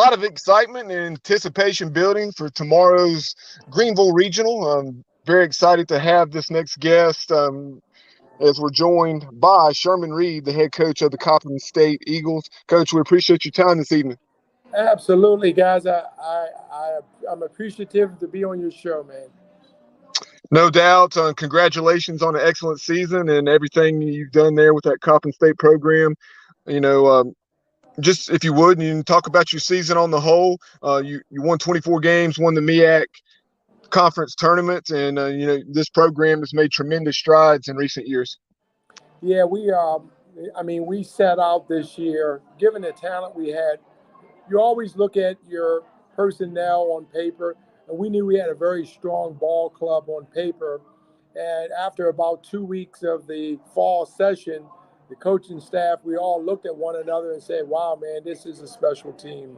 lot of excitement and anticipation building for tomorrow's Greenville Regional. I'm very excited to have this next guest as we're joined by Sherman Reed, the head coach of the Coppin State Eagles. Coach, we appreciate your time this evening. Absolutely, guys. I'm appreciative to be on your show, man. No doubt. Congratulations on an excellent season and everything you've done there with that Coppin State program. You know, just if you would, and you can talk about your season on the whole. You won 24 games, won the MEAC conference tournament, and this program has made tremendous strides in recent years. Yeah, we set out this year, given the talent we had. You always look at your personnel on paper, and we knew we had a very strong ball club on paper. And after about 2 weeks of the fall session, the coaching staff, we all looked at one another and said, wow, man, this is a special team.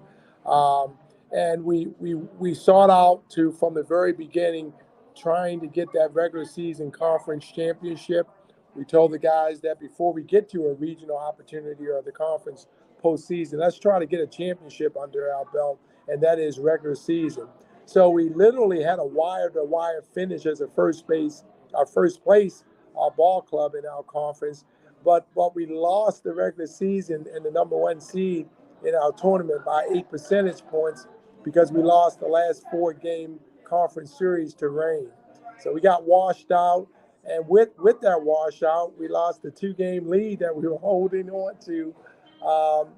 And we sought out to, from the very beginning, trying to get that regular season conference championship. We told the guys that before we get to a regional opportunity or the conference postseason, let's try to get a championship under our belt, and that is regular season. So we literally had a wire-to-wire finish as our first place ball club in our conference. But we lost the regular season and the number one seed in our tournament by 8 percentage points because we lost the last 4-game conference series to rain. So we got washed out. And with that washout, we lost the 2-game lead that we were holding on to.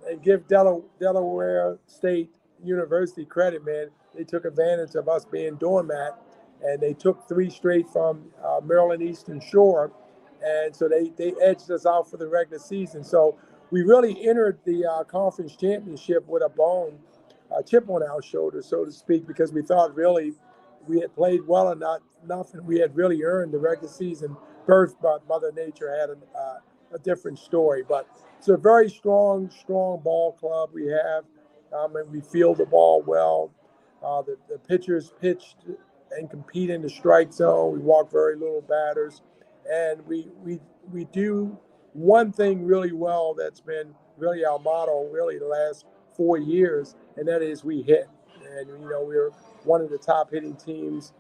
And give Delaware State University credit, man. They took advantage of us being doormat, and they took 3 straight from Maryland Eastern Shore. And so they edged us out for the regular season. So we really entered the conference championship with a chip on our shoulder, so to speak, because we thought really we had played well enough, and we had really earned the regular season berth, but Mother Nature had a different story. But it's a very strong ball club we have, and we field the ball well. The pitchers pitched and compete in the strike zone. We walk very little batters. And we do one thing really well that's been really our motto really the last 4 years, and that is we hit. And, we're one of the top hitting teams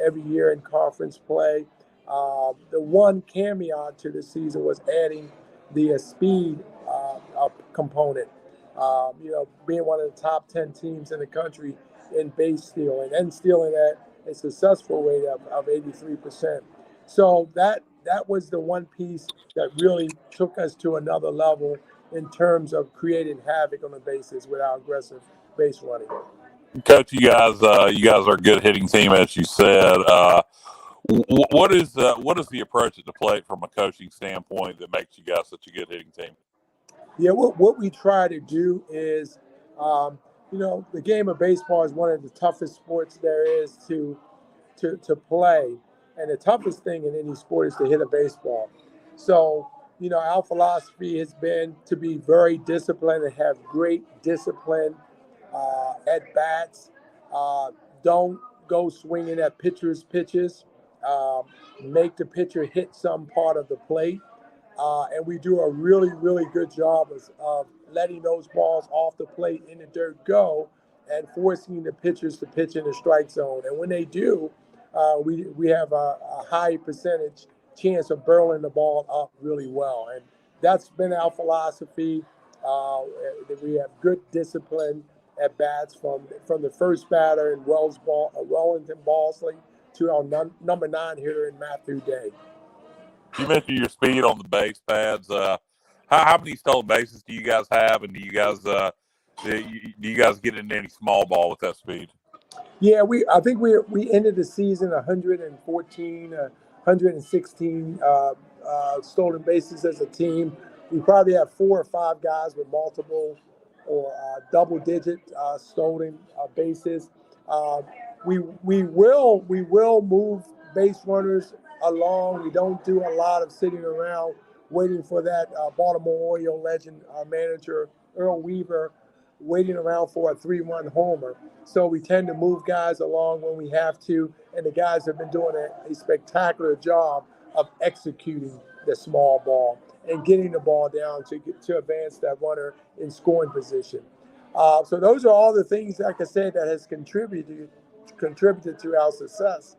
every year in conference play. The one caveat to the season was adding the speed component, being one of the top 10 teams in the country in base stealing and stealing at a successful rate of 83%. So that was the one piece that really took us to another level in terms of creating havoc on the bases with our aggressive base running. Coach, you guys are a good hitting team, as you said. What is the approach at the plate from a coaching standpoint that makes you guys such a good hitting team? Yeah, what we try to do is, the game of baseball is one of the toughest sports there is to play. And the toughest thing in any sport is to hit a baseball. So, our philosophy has been to be very disciplined and have great discipline at bats. Don't go swinging at pitchers' pitches. Make the pitcher hit some part of the plate. And we do a really, really good job of letting those balls off the plate in the dirt go and forcing the pitchers to pitch in the strike zone. And when they do, we have a high percentage chance of barreling the ball up really well. And that's been our philosophy. That we have good discipline at bats from the first batter in Wellington Balsley to our number 9 hitter in Matthew Day. You mentioned your speed on the base pads. How many stolen bases do you guys have, and do you guys get into any small ball with that speed? Yeah, I think we ended the season 114, 116 stolen bases as a team. We probably have 4 or 5 guys with multiple or double-digit stolen bases. We will move base runners along. We don't do a lot of sitting around waiting for that Baltimore Oriole legend manager Earl Weaver waiting around for a 3-run homer. So we tend to move guys along when we have to, and the guys have been doing a spectacular job of executing the small ball and getting the ball down to advance that runner in scoring position. So those are all the things, like I said, that has contributed to our success.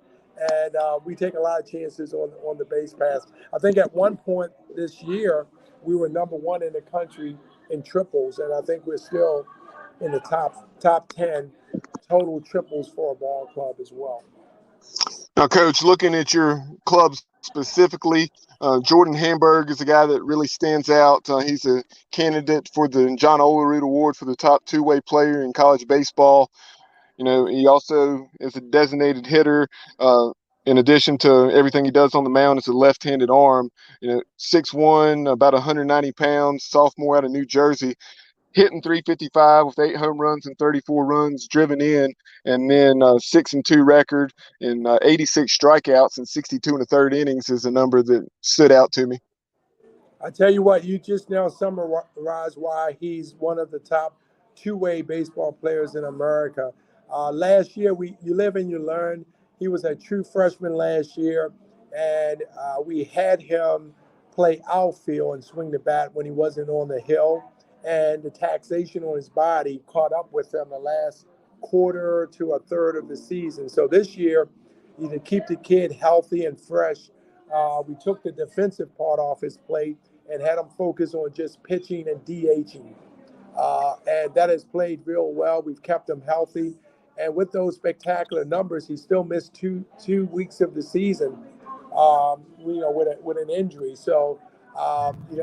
And we take a lot of chances on the base pass. I think at one point this year, we were number one in the country in triples, and I think we're still in the top 10 total triples for a ball club as well. Now, Coach, looking at your club specifically, Jordan Hamberg is a guy that really stands out. He's a candidate for the John Olerud Award for the top two-way player in college baseball. You know, he also is a designated hitter. In addition to everything he does on the mound, it's a left-handed arm. You know, 6'1", about 190 pounds, sophomore out of New Jersey, hitting 355 with 8 home runs and 34 runs driven in, and then 6-2 record and 86 strikeouts and 62 in the third innings is a number that stood out to me. I tell you what, you just now summarized why he's one of the top two-way baseball players in America. Last year, you live and you learn. He was a true freshman last year, and we had him play outfield and swing the bat when he wasn't on the hill. And the taxation on his body caught up with him the last quarter to a third of the season. So this year, to keep the kid healthy and fresh, we took the defensive part off his plate and had him focus on just pitching and DHing. And that has played real well. We've kept him healthy. And with those spectacular numbers, he still missed two weeks of the season, with an injury. So,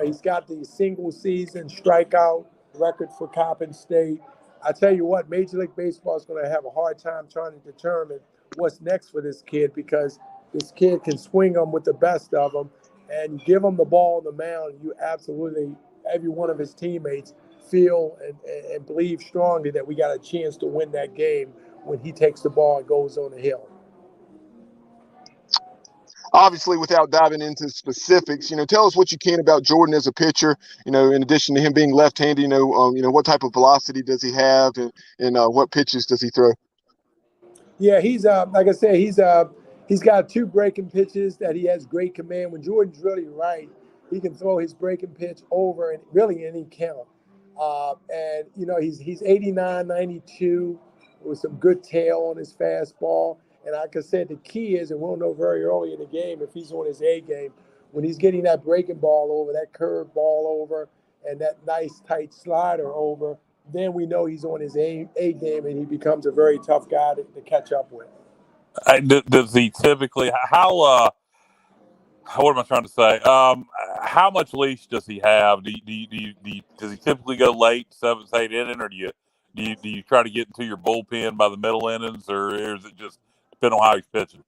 he's got the single season strikeout record for Coppin State. I tell you what, Major League Baseball is going to have a hard time trying to determine what's next for this kid, because this kid can swing them with the best of them, and you give him the ball on the mound, you absolutely, every one of his teammates feel and believe strongly that we got a chance to win that game when he takes the ball and goes on the hill. Obviously, without diving into specifics, tell us what you can about Jordan as a pitcher. In addition to him being left-handed, what type of velocity does he have, and what pitches does he throw? Yeah, he's like I said, he's got two breaking pitches that he has great command. When Jordan's really right, he can throw his breaking pitch over and really any count. And he's 89, 92 with some good tail on his fastball. And like I said, the key is, and we'll know very early in the game if he's on his A game, when he's getting that breaking ball over, that curved ball over, and that nice tight slider over, then we know he's on his A game, and he becomes a very tough guy to catch up with. Does he typically what am I trying to say? How much leash does he have? Does he typically go late, 7th, 8th inning, or do you try to get into your bullpen by the middle innings, or is it just depend on how he's pitching?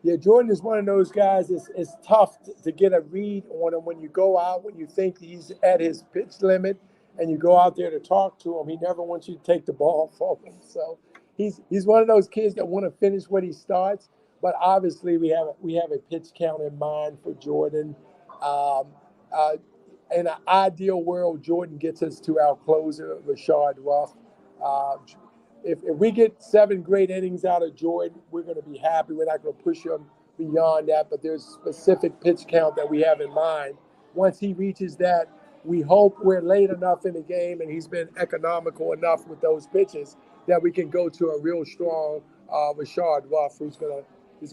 Yeah, Jordan is one of those guys. It's tough to get a read on him when you go out, when you think he's at his pitch limit, and you go out there to talk to him. He never wants you to take the ball from him. So he's one of those kids that want to finish what he starts. But obviously, we have a pitch count in mind for Jordan. In an ideal world, Jordan gets us to our closer, Rashard Ruff. If we get 7 great innings out of Jordan, we're going to be happy. We're not going to push him beyond that, but there's a specific pitch count that we have in mind. Once he reaches that, we hope we're late enough in the game and he's been economical enough with those pitches that we can go to a real strong Rashard Ruff, who's going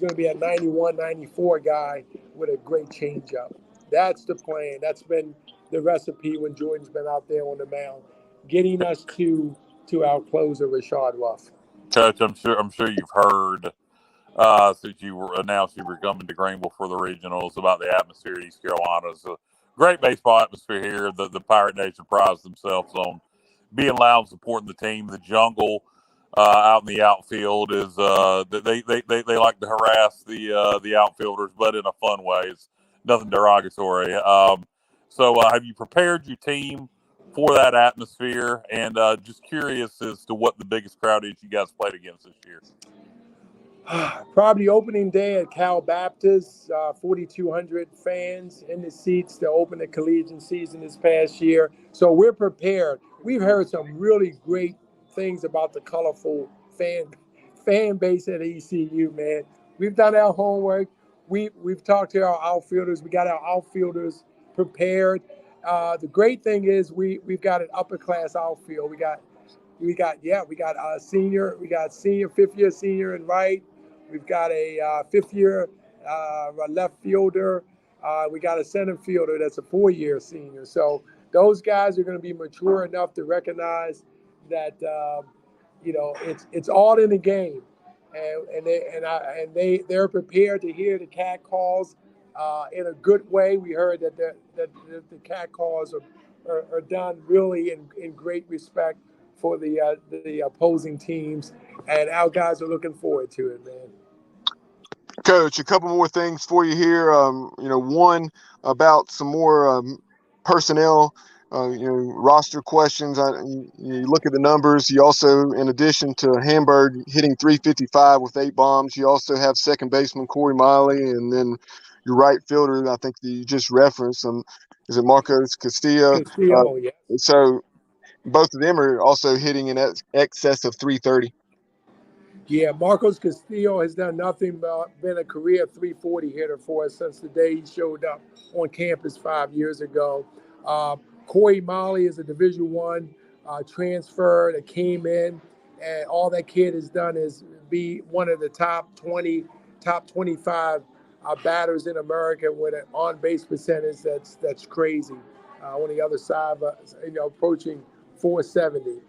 to be a 91, 94 guy with a great changeup. That's the plan. That's been the recipe when Jordan's been out there on the mound, getting us to our closer, Rashard Ruff. Coach, I'm sure you've heard since you announced you were coming to Greenville for the regionals about the atmosphere in East Carolina. It's a great baseball atmosphere here. The Pirate Nation prides themselves on being loud and supporting the team. The jungle out in the outfield is they like to harass the outfielders, but in a fun way. It's nothing derogatory. So have you prepared your team for that atmosphere? And just curious as to what the biggest crowd is you guys played against this year. Probably opening day at Cal Baptist, 4,200 fans in the seats to open the collegiate season this past year. So we're prepared. We've heard some really great things about the colorful fan base at ECU, man. We've done our homework. We've talked to our outfielders. We got our outfielders prepared. The great thing is we've got an upper class outfield. We got We got a senior. We got fifth year senior in right. We've got a fifth year left fielder. We got a center fielder that's a 4 year senior. So those guys are going to be mature enough to recognize that it's all in the game, and they're prepared to hear the cat calls in a good way. We heard that the cat calls are done really in great respect for the opposing teams, and our guys are looking forward to it, man. Coach, a couple more things for you here. One about some more personnel, roster questions. You look at the numbers. You also, in addition to Hamberg hitting 355 with 8 bombs, you also have second baseman Corey Miley, and then your right fielder, I think that you just referenced, is it Marcos Castillo? Castillo, yeah. So both of them are also hitting in excess of 330. Yeah, Marcos Castillo has done nothing but been a career 340 hitter for us since the day he showed up on campus 5 years ago. Corey Molly is a Division One transfer that came in, and all that kid has done is be one of the top 20, top 25 batters in America with an on-base percentage that's crazy. On the other side, approaching 470.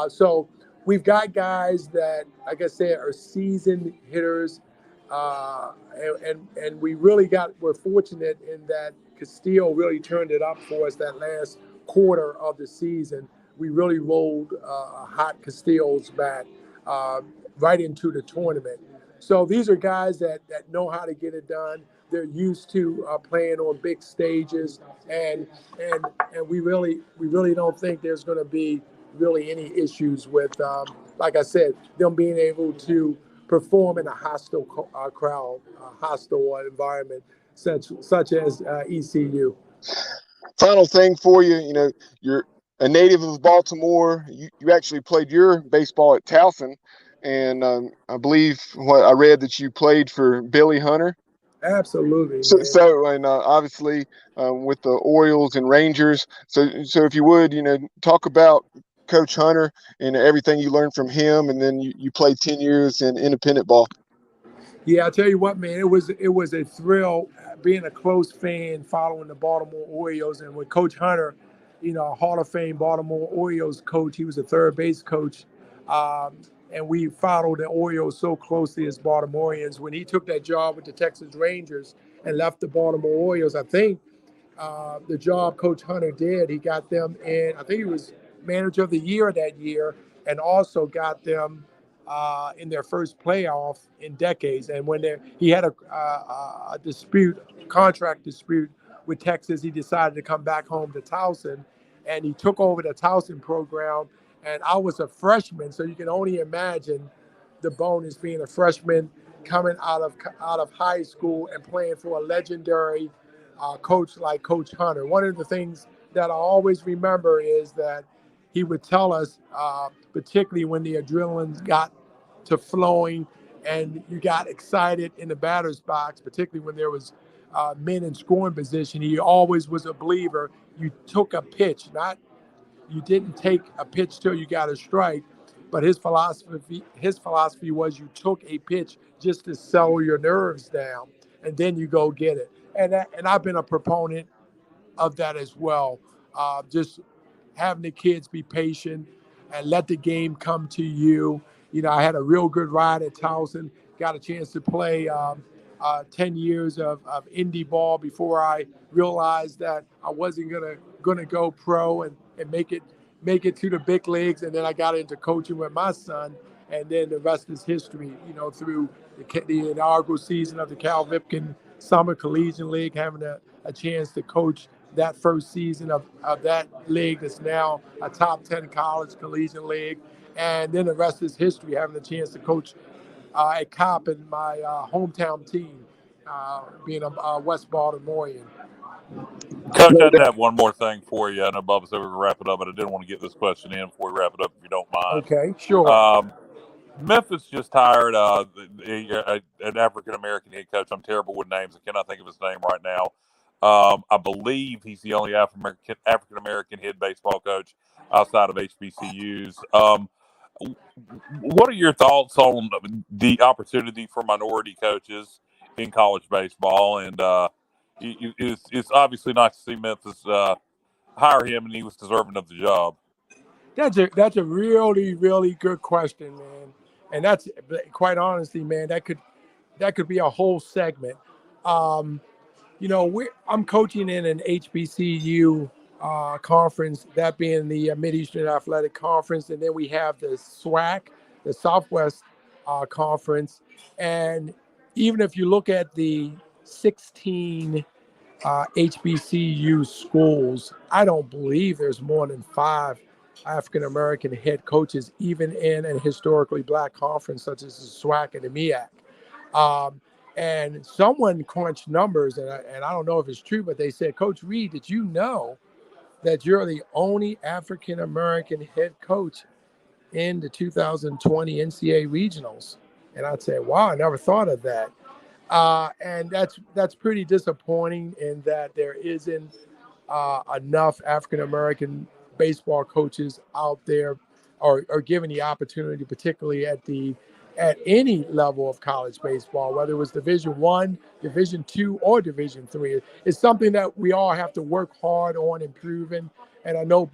So we've got guys that, like I said, are seasoned hitters, and we're fortunate in that Castillo really turned it up for us that last quarter of the season. We really rolled hot Castillo's bat right into the tournament. So these are guys that know how to get it done. They're used to playing on big stages, and we really don't think there's going to be really any issues with, like I said, them being able to perform in a hostile crowd, hostile environment, such as ECU. Final thing for you, you're a native of Baltimore. You actually played your baseball at Towson, and I believe what I read that you played for Billy Hunter. Absolutely. And obviously with the Orioles and Rangers. So if you would, talk about Coach Hunter and everything you learned from him, and then you played 10 years in independent ball. Yeah, I'll tell you what, man, it was a thrill being a close fan following the Baltimore Orioles. And with Coach Hunter, Hall of Fame Baltimore Orioles coach, he was a third base coach. And we followed the Orioles so closely as Baltimoreans. When he took that job with the Texas Rangers and left the Baltimore Orioles, I think the job Coach Hunter did, he got them in, I think he was manager of the year that year, and also got them in their first playoff in decades. And when he had a contract dispute with Texas, he decided to come back home to Towson, and he took over the Towson program. And I was a freshman, so you can only imagine the bonus being a freshman coming out of high school and playing for a legendary coach like Coach Hunter. One of the things that I always remember is that he would tell us, particularly when the adrenaline got to flowing and you got excited in the batter's box, particularly when there was men in scoring position, he always was a believer. You took a pitch, you didn't take a pitch till you got a strike, but his philosophy was you took a pitch just to settle your nerves down, and then you go get it. And I've been a proponent of that as well. Just having the kids be patient and let the game come to you. I had a real good ride at Towson. Got a chance to play 10 years of indie ball before I realized that I wasn't gonna go pro and make it to the big leagues. And then I got into coaching with my son, and then the rest is history. Through the inaugural season of the Cal Ripken Summer Collegiate League, having a chance to coach that first season of that league that's now a top 10 college collegiate league. And then the rest is history, having a chance to coach at Coppin, my hometown team, being a West Baltimorean. Coach, I did have one more thing for you. I know Bubba said we were wrap it up, but I did want to get this question in before we wrap it up, if you don't mind. Okay, sure. Memphis just hired an African-American head coach. I'm terrible with names. I cannot think of his name right now. I believe he's the only African American head baseball coach outside of HBCUs. What are your thoughts on the opportunity for minority coaches in college baseball? And it's obviously nice to see Memphis hire him, and he was deserving of the job. That's a really, really good question, man. And that's, quite honestly, man, that could be a whole segment. I'm coaching in an HBCU conference, that being the Mid-Eastern Athletic Conference, and then we have the SWAC, the Southwest Conference. And even if you look at the 16 HBCU schools, I don't believe there's more than 5 African American head coaches, even in a historically black conference such as the SWAC and the MEAC. And someone crunched numbers, and I don't know if it's true, but they said, Coach Reed, did you know that you're the only African American head coach in the 2020 NCAA regionals? And I'd say, wow, I never thought of that. And that's pretty disappointing, in that there isn't enough African American baseball coaches out there, or given the opportunity, particularly at any level of college baseball, whether it was Division I, Division II, or Division III. It's something that we all have to work hard on improving. And I know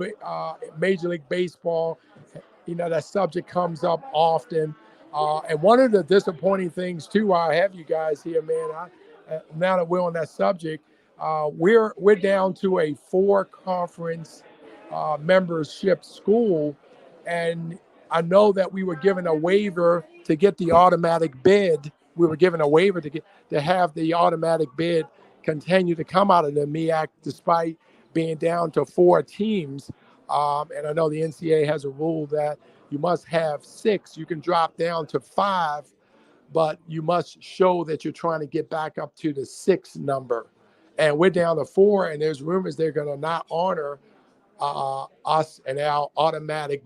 Major League Baseball, that subject comes up often. And one of the disappointing things too, while I have you guys here, man, now that we're on that subject, we're down to a 4-conference membership school, and I know that we were given a waiver to get the automatic bid. We were given a waiver to have the automatic bid continue to come out of the MEAC, despite being down to 4 teams. And I know the NCAA has a rule that you must have 6. You can drop down to 5, but you must show that you're trying to get back up to the 6 number. And we're down to 4, and there's rumors they're going to not honor us and our automatic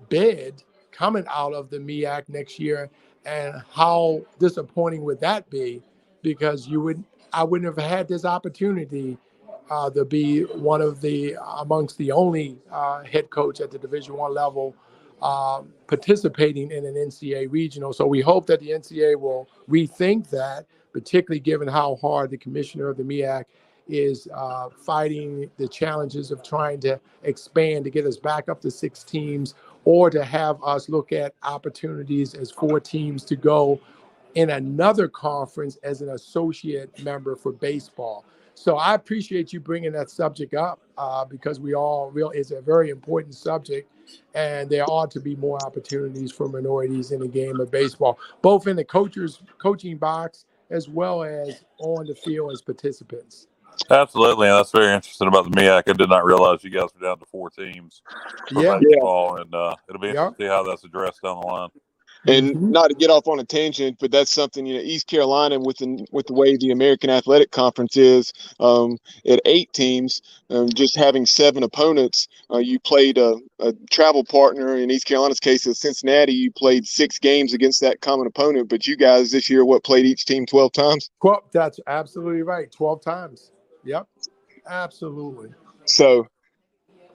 bid coming out of the MEAC next year. And how disappointing would that be? Because I wouldn't have had this opportunity to be one of the amongst the only head coach at the Division I level participating in an NCAA regional. So we hope that the NCAA will rethink that, particularly given how hard the commissioner of the MEAC is fighting the challenges of trying to expand to get us back up to 6 teams, or to have us look at opportunities as 4 teams to go in another conference as an associate member for baseball. So I appreciate you bringing that subject up because it's a very important subject, and there ought to be more opportunities for minorities in the game of baseball, both in the coaching box as well as on the field as participants. Absolutely, and that's very interesting about the MEAC. I did not realize you guys were down to 4 teams for baseball, and it'll be interesting to see how that's addressed down the line. And not to get off on a tangent, but that's something, East Carolina, with the way the American Athletic Conference is, at 8 teams, just having 7 opponents, you played a travel partner. In East Carolina's case, at Cincinnati, you played 6 games against that common opponent. But you guys this year, played each team 12 times? That's absolutely right. 12 times. Yep, absolutely. So,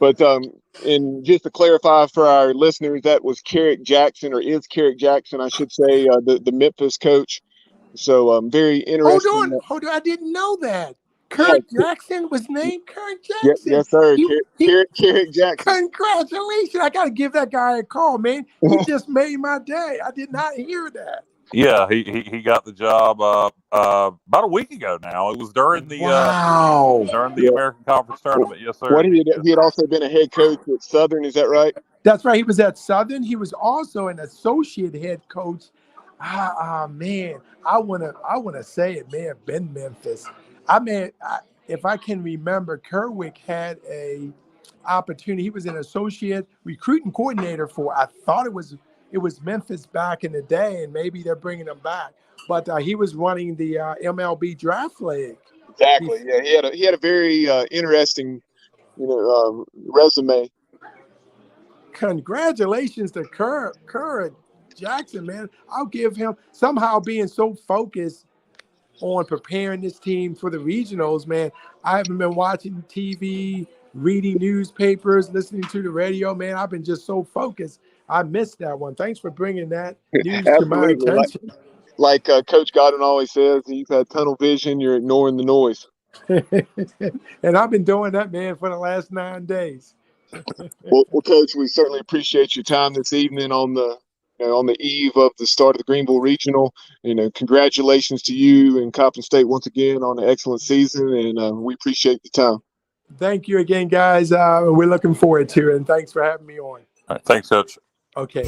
but and just to clarify for our listeners, that was Carrick Jackson, or is Carrick Jackson, I should say, the Memphis coach. So very interesting. Hold on, I didn't know that. Carrick Jackson was named Carrick Jackson. Yes, sir. Carrick Jackson. Congratulations! I got to give that guy a call, man. He just made my day. I did not hear that. Yeah, he got the job about a week ago now. It was during the American Conference tournament. Yes, sir. He had also been a head coach at Southern. Is that right? That's right. He was at Southern. He was also an associate head coach. Man, I wanna say it may have been Memphis. If I can remember, Kerwick had a opportunity. He was an associate recruiting coordinator for, I thought it was Memphis back in the day, and maybe they're bringing him back. But he was running the MLB draft league. Exactly. Yeah, he had a very interesting, resume. Congratulations to Kerr Jackson, man. I'll give him, somehow being so focused on preparing this team for the regionals, man. I haven't been watching TV, reading newspapers, listening to the radio, man. I've been just so focused. I missed that one. Thanks for bringing that news to my Absolutely. attention. Like Coach Godwin always says, you've had tunnel vision. You're ignoring the noise. And I've been doing that, man, for the last 9 days. Well, Coach, we certainly appreciate your time this evening on the eve of the start of the Greenville Regional. Congratulations to you and Coppin State once again on an excellent season, and we appreciate the time. Thank you again, guys. We're looking forward to it, and thanks for having me on. All right, thanks, Coach. Okay.